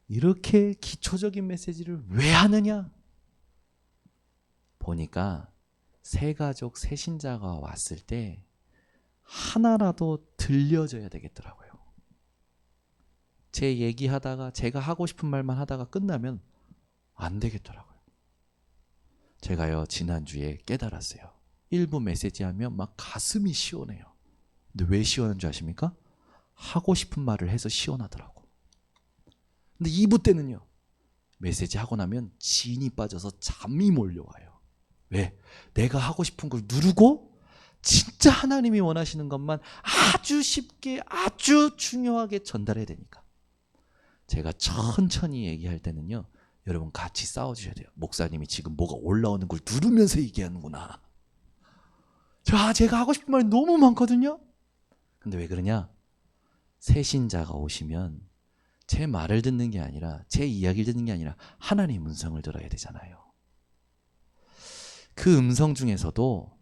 이렇게 기초적인 메시지를 왜 하느냐? 보니까 새가족 새신자가 왔을 때 하나라도 들려줘야 되겠더라고요. 제 얘기하다가 제가 하고 싶은 말만 하다가 끝나면 안 되겠더라고요. 제가요 지난주에 깨달았어요. 1부 메시지 하면 막 가슴이 시원해요. 근데 왜 시원한 줄 아십니까? 하고 싶은 말을 해서 시원하더라고. 근데 2부 때는요 메시지 하고 나면 진이 빠져서 잠이 몰려와요. 왜? 내가 하고 싶은 걸 누르고 진짜 하나님이 원하시는 것만 아주 쉽게 아주 중요하게 전달해야 되니까. 제가 천천히 얘기할 때는요 여러분 같이 싸워주셔야 돼요. 목사님이 지금 뭐가 올라오는 걸 누르면서 얘기하는구나. 제가 하고 싶은 말이 너무 많거든요. 근데 왜 그러냐? 새신자가 오시면 제 말을 듣는 게 아니라 제 이야기를 듣는 게 아니라 하나님의 음성을 들어야 되잖아요. 그 음성 중에서도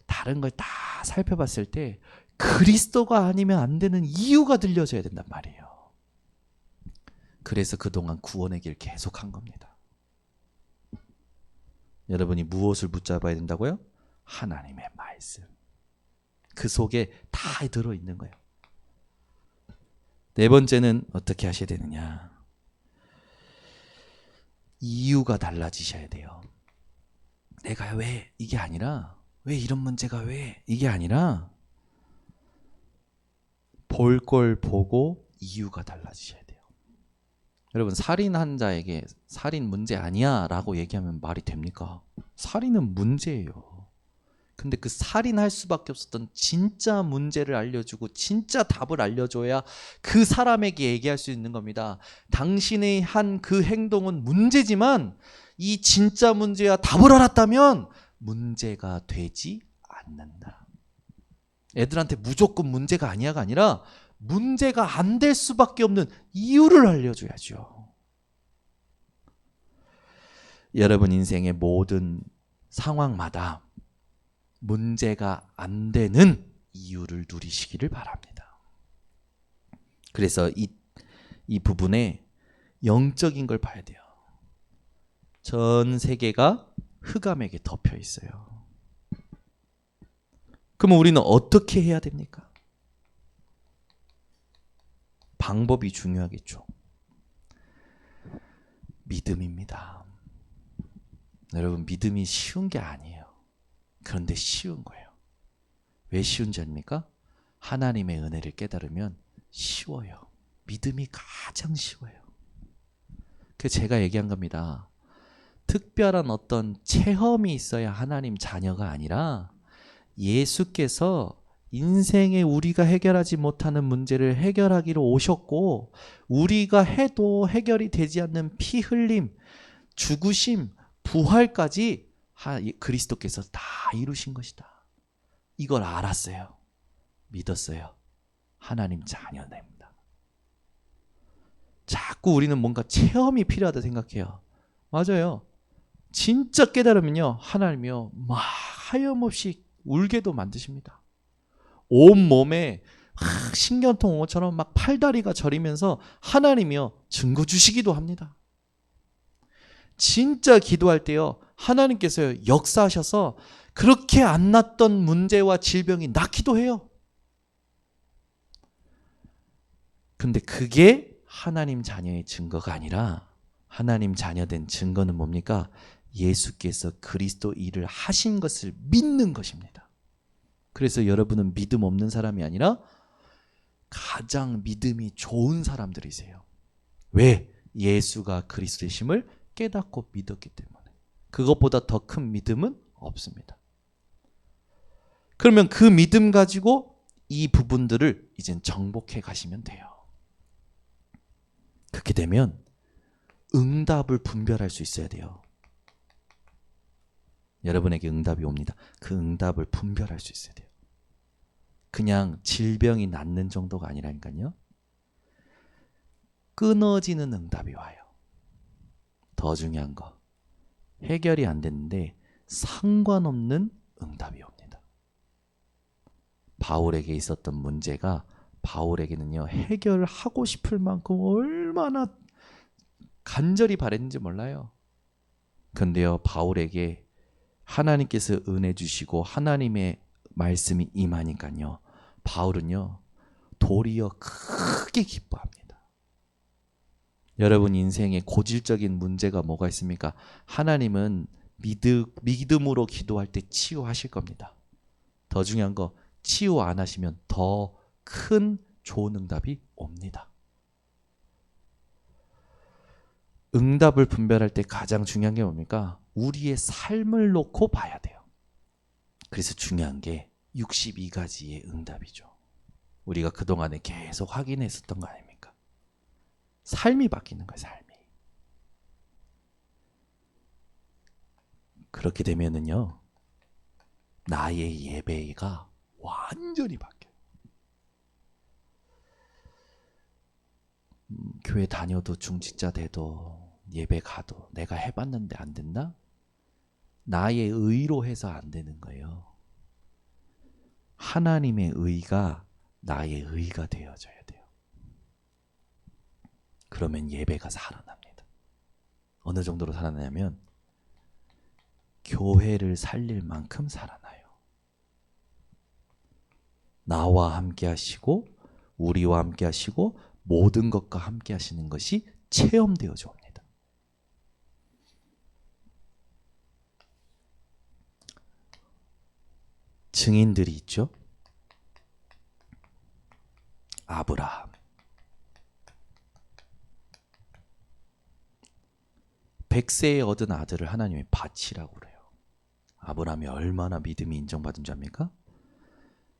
다른 걸 다 살펴봤을 때 그리스도가 아니면 안 되는 이유가 들려줘야 된단 말이에요. 그래서 그동안 구원의 길 계속 한 겁니다. 여러분이 무엇을 붙잡아야 된다고요? 하나님의 말씀. 그 속에 다 들어있는 거예요. 네 번째는 어떻게 하셔야 되느냐? 이유가 달라지셔야 돼요. 내가 왜 이게 아니라 왜 이런 문제가 왜 이게 아니라 볼 걸 보고 이유가 달라지셔야 돼요. 여러분 살인한 자에게 살인 문제 아니야 라고 얘기하면 말이 됩니까? 살인은 문제예요. 근데 그 살인할 수밖에 없었던 진짜 문제를 알려주고 진짜 답을 알려줘야 그 사람에게 얘기할 수 있는 겁니다. 당신의 한 그 행동은 문제지만 이 진짜 문제와 답을 알았다면 문제가 되지 않는다. 애들한테 무조건 문제가 아니야가 아니라 문제가 안 될 수밖에 없는 이유를 알려줘야죠. 여러분 인생의 모든 상황마다 문제가 안 되는 이유를 누리시기를 바랍니다. 그래서 이 부분에 영적인 걸 봐야 돼요. 전 세계가 흑암에게 덮여 있어요. 그럼 우리는 어떻게 해야 됩니까? 방법이 중요하겠죠. 믿음입니다. 여러분 믿음이 쉬운 게 아니에요. 그런데 쉬운 거예요. 왜 쉬운 줄 아닙니까? 하나님의 은혜를 깨달으면 쉬워요. 믿음이 가장 쉬워요. 그 제가 얘기한 겁니다. 특별한 어떤 체험이 있어야 하나님 자녀가 아니라 예수께서 인생에 우리가 해결하지 못하는 문제를 해결하기로 오셨고 우리가 해도 해결이 되지 않는 피 흘림, 죽으심, 부활까지 그리스도께서 다 이루신 것이다. 이걸 알았어요. 믿었어요. 하나님 자녀입니다. 자꾸 우리는 뭔가 체험이 필요하다 생각해요. 맞아요. 진짜 깨달으면요, 하나님이요 막 하염없이 울게도 만드십니다. 온 몸에 신경통 온 것처럼 막 팔다리가 저리면서 하나님이요 증거 주시기도 합니다. 진짜 기도할 때요 하나님께서 역사하셔서 그렇게 안 낫던 문제와 질병이 낫기도 해요. 근데 그게 하나님 자녀의 증거가 아니라 하나님 자녀된 증거는 뭡니까? 예수께서 그리스도 일을 하신 것을 믿는 것입니다. 그래서 여러분은 믿음 없는 사람이 아니라 가장 믿음이 좋은 사람들이세요. 왜? 예수가 그리스도이심을 깨닫고 믿었기 때문에. 그것보다 더 큰 믿음은 없습니다. 그러면 그 믿음 가지고 이 부분들을 이젠 정복해 가시면 돼요. 그렇게 되면 응답을 분별할 수 있어야 돼요. 여러분에게 응답이 옵니다. 그 응답을 분별할 수 있어야 돼요. 그냥 질병이 낫는 정도가 아니라니까요. 끊어지는 응답이 와요. 더 중요한 거. 해결이 안 됐는데 상관없는 응답이 옵니다. 바울에게 있었던 문제가 바울에게는요. 해결하고 싶을 만큼 얼마나 간절히 바랬는지 몰라요. 근데요. 바울에게 하나님께서 은혜 주시고 하나님의 말씀이 임하니까요. 바울은요. 도리어 크게 기뻐합니다. 여러분 인생에 고질적인 문제가 뭐가 있습니까? 하나님은 믿음으로 기도할 때 치유하실 겁니다. 더 중요한 거 치유 안 하시면 더 큰 좋은 응답이 옵니다. 응답을 분별할 때 가장 중요한 게 뭡니까? 우리의 삶을 놓고 봐야 돼요. 그래서 중요한 게 62가지의 응답이죠. 우리가 그동안에 계속 확인했었던 거 아닙니까? 삶이 바뀌는 거예요. 삶이. 그렇게 되면은요. 나의 예배가 완전히 바뀌어요. 교회 다녀도 중직자 돼도 예배 가도 내가 해봤는데 안 된다? 나의 의로 해서 안 되는 거예요. 하나님의 의가 나의 의가 되어져야 돼요. 그러면 예배가 살아납니다. 어느 정도로 살아나냐면 교회를 살릴 만큼 살아나요. 나와 함께 하시고 우리와 함께 하시고 모든 것과 함께 하시는 것이 체험되어져 옵니다. 증인들이 있죠. 아브라함. 100세에 얻은 아들을 하나님이 바치라고 그래요. 아브라함이 얼마나 믿음이 인정받은 줄 압니까?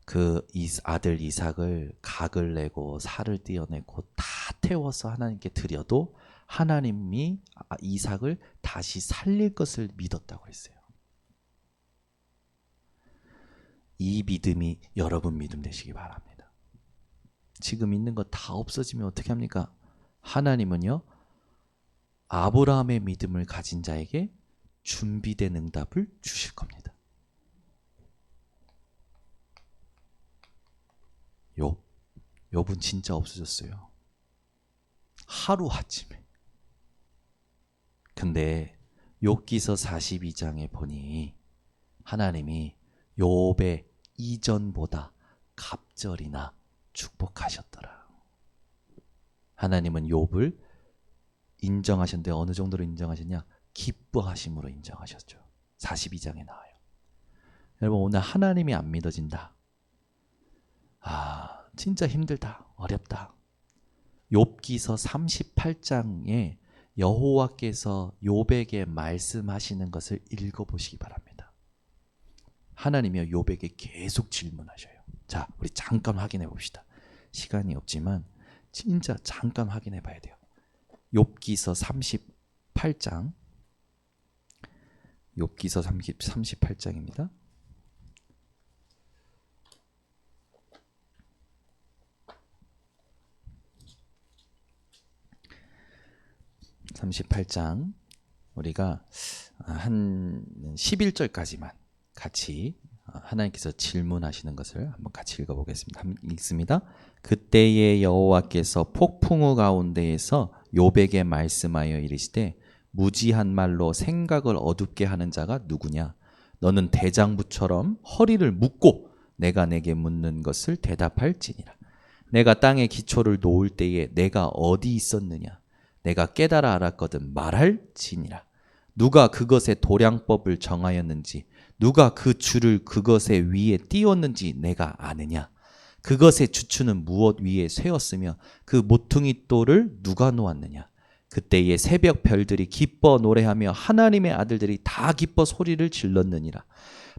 그 아들 이삭을 각을 내고 살을 떼어내고 다 태워서 하나님께 드려도 하나님이 이삭을 다시 살릴 것을 믿었다고 그랬어요. 이 믿음이 여러분 믿음 되시기 바랍니다. 지금 있는 거 다 없어지면 어떻게 합니까? 하나님은요. 아브라함의 믿음을 가진 자에게 준비된 응답을 주실 겁니다. 욥은 진짜 없어졌어요. 하루아침에. 근데 욥기서 42장에 보니 하나님이 욥의 이전보다 갑절이나 축복하셨더라. 하나님은 욥을 인정하셨는데 어느 정도로 인정하셨냐? 기뻐하심으로 인정하셨죠. 42장에 나와요. 여러분 오늘 하나님이 안 믿어진다. 진짜 힘들다. 어렵다. 욥기서 38장에 여호와께서 욥에게 말씀하시는 것을 읽어보시기 바랍니다. 하나님이요 욥에게 계속 질문하셔요. 자, 우리 잠깐 확인해 봅시다. 시간이 없지만 진짜 잠깐 확인해 봐야 돼요. 욥기서 38장, 욥기서 38장입니다. 우리가 한 11절까지만 같이 하나님께서 질문하시는 것을 한번 같이 읽어보겠습니다. 읽습니다. 그때에 여호와께서 폭풍우 가운데에서 욥에게 말씀하여 이르시되 무지한 말로 생각을 어둡게 하는 자가 누구냐? 너는 대장부처럼 허리를 묶고 내가 내게 묻는 것을 대답할지니라. 내가 땅의 기초를 놓을 때에 내가 어디 있었느냐? 내가 깨달아 알았거든 말할지니라. 누가 그것의 도량법을 정하였는지 누가 그 줄을 그것의 위에 띄웠는지 내가 아느냐. 그것의 주추는 무엇 위에 세웠으며 그 모퉁이 돌을 누가 놓았느냐. 그때의 새벽 별들이 기뻐 노래하며 하나님의 아들들이 다 기뻐 소리를 질렀느니라.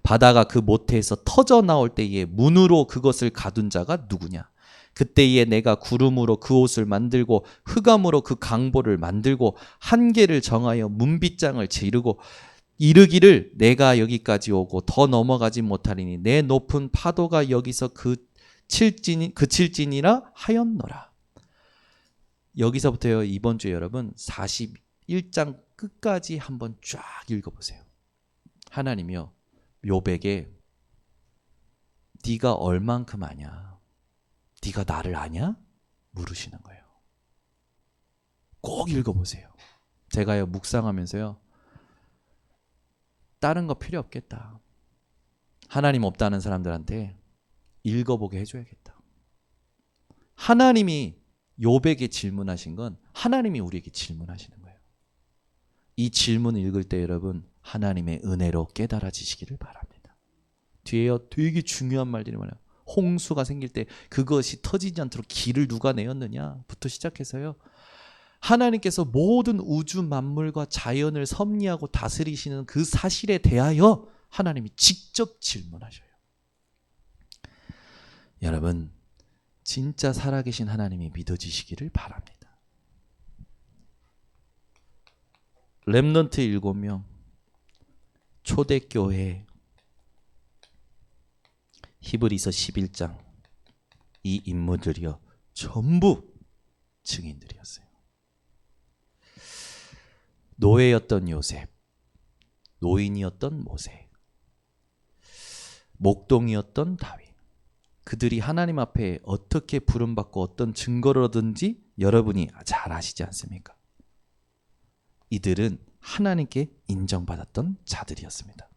바다가 그 모태에서 터져 나올 때에 문으로 그것을 가둔 자가 누구냐. 그때에 내가 구름으로 그 옷을 만들고 흑암으로 그 강보를 만들고 한계를 정하여 문빗장을 지르고 이르기를 내가 여기까지 오고 더 넘어가지 못하리니 내 높은 파도가 여기서 그칠지니라 하였노라. 여기서부터요 이번 주에 여러분 41장 끝까지 한번 쫙 읽어보세요. 하나님이요 욥에게 네가 얼만큼 아냐? 네가 나를 아냐? 물으시는 거예요. 꼭 읽어보세요. 제가요 묵상하면서요 다른 거 필요 없겠다. 하나님 없다는 사람들한테 읽어보게 해줘야겠다. 하나님이 욥에게 질문하신 건 하나님이 우리에게 질문하시는 거예요. 이 질문을 읽을 때 여러분 하나님의 은혜로 깨달아지시기를 바랍니다. 뒤에요 되게 중요한 말들이 많아요. 홍수가 생길 때 그것이 터지지 않도록 길을 누가 내었느냐부터 시작해서요. 하나님께서 모든 우주 만물과 자연을 섭리하고 다스리시는 그 사실에 대하여 하나님이 직접 질문하셔요. 여러분 진짜 살아계신 하나님이 믿어지시기를 바랍니다. 렘넌트 7명, 초대교회, 히브리서 11장 이 인물들이요 전부 증인들이었어요. 노예였던 요셉, 노인이었던 모세, 목동이었던 다윗, 그들이 하나님 앞에 어떻게 부름받고 어떤 증거를 얻은지 여러분이 잘 아시지 않습니까? 이들은 하나님께 인정받았던 자들이었습니다.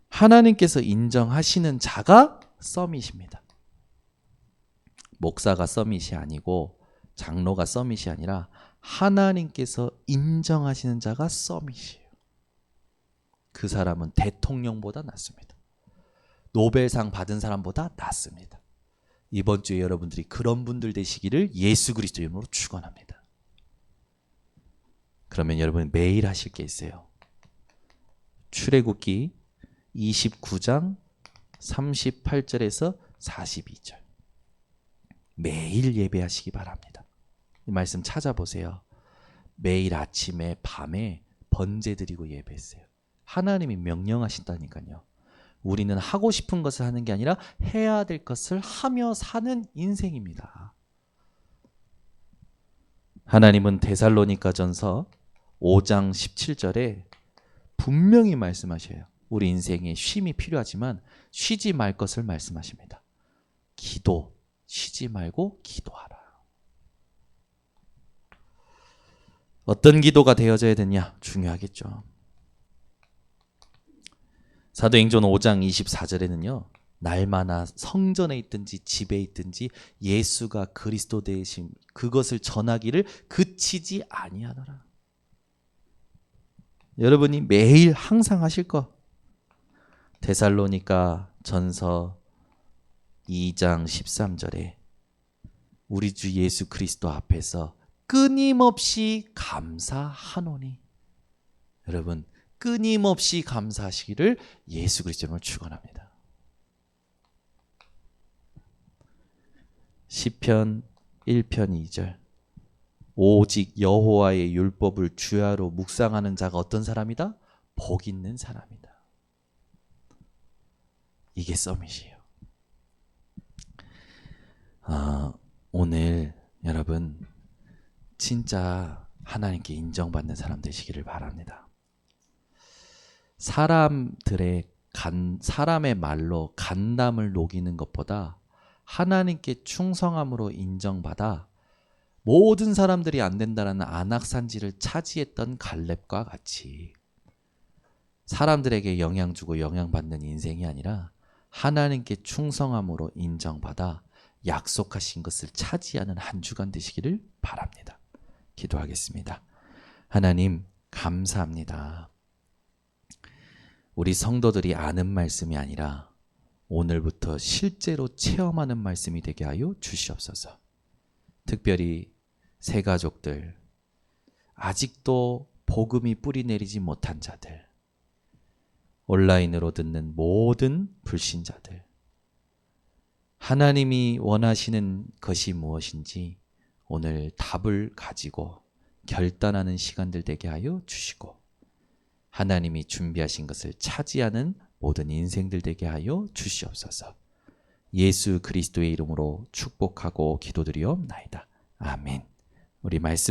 하나님께서 인정하시는 자가 서밋입니다. 목사가 서밋이 아니고 장로가 서밋이 아니라 하나님께서 인정하시는 자가 서밋이에요. 그 사람은 대통령보다 낫습니다. 노벨상 받은 사람보다 낫습니다. 이번 주에 여러분들이 그런 분들 되시기를 예수 그리스도 이름으로 축원합니다. 그러면 여러분 매일 하실 게 있어요. 출애굽기 29장 38절에서 42절 매일 예배하시기 바랍니다. 이 말씀 찾아보세요. 매일 아침에 밤에 번제 드리고 예배했어요. 하나님이 명령하신다니까요. 우리는 하고 싶은 것을 하는 게 아니라 해야 될 것을 하며 사는 인생입니다. 하나님은 데살로니가전서 5장 17절에 분명히 말씀하셔요. 우리 인생에 쉼이 필요하지만 쉬지 말 것을 말씀하십니다. 기도, 쉬지 말고 기도하라. 어떤 기도가 되어져야 되냐? 중요하겠죠. 사도행전 5장 24절에는요. 날마다 성전에 있든지 집에 있든지 예수가 그리스도 되심 그것을 전하기를 그치지 아니하노라. 여러분이 매일 항상 하실 거 데살로니가 전서 2장 13절에 우리 주 예수 그리스도 앞에서 끊임없이 감사하노니. 여러분, 끊임없이 감사하시기를 예수 그리스도로 축원합니다. 시편 1편 2절. 오직 여호와의 율법을 주야로 묵상하는 자가 어떤 사람이다? 복 있는 사람이다. 이게 서밋이에요. 오늘 여러분 진짜 하나님께 인정받는 사람 되시기를 바랍니다. 사람의 말로 간담을 녹이는 것보다 하나님께 충성함으로 인정받아 모든 사람들이 안 된다라는 안악산지를 차지했던 갈렙과 같이 사람들에게 영향 주고 영향받는 인생이 아니라 하나님께 충성함으로 인정받아 약속하신 것을 차지하는 한 주간 되시기를 바랍니다. 기도하겠습니다. 하나님 감사합니다. 우리 성도들이 아는 말씀이 아니라 오늘부터 실제로 체험하는 말씀이 되게 하여 주시옵소서. 특별히 새 가족들, 아직도 복음이 뿌리 내리지 못한 자들, 온라인으로 듣는 모든 불신자들, 하나님이 원하시는 것이 무엇인지 오늘 답을 가지고 결단하는 시간들 되게 하여 주시고 하나님이 준비하신 것을 차지하는 모든 인생들 되게 하여 주시옵소서. 예수 그리스도의 이름으로 축복하고 기도드리옵나이다. 아멘. 우리 말씀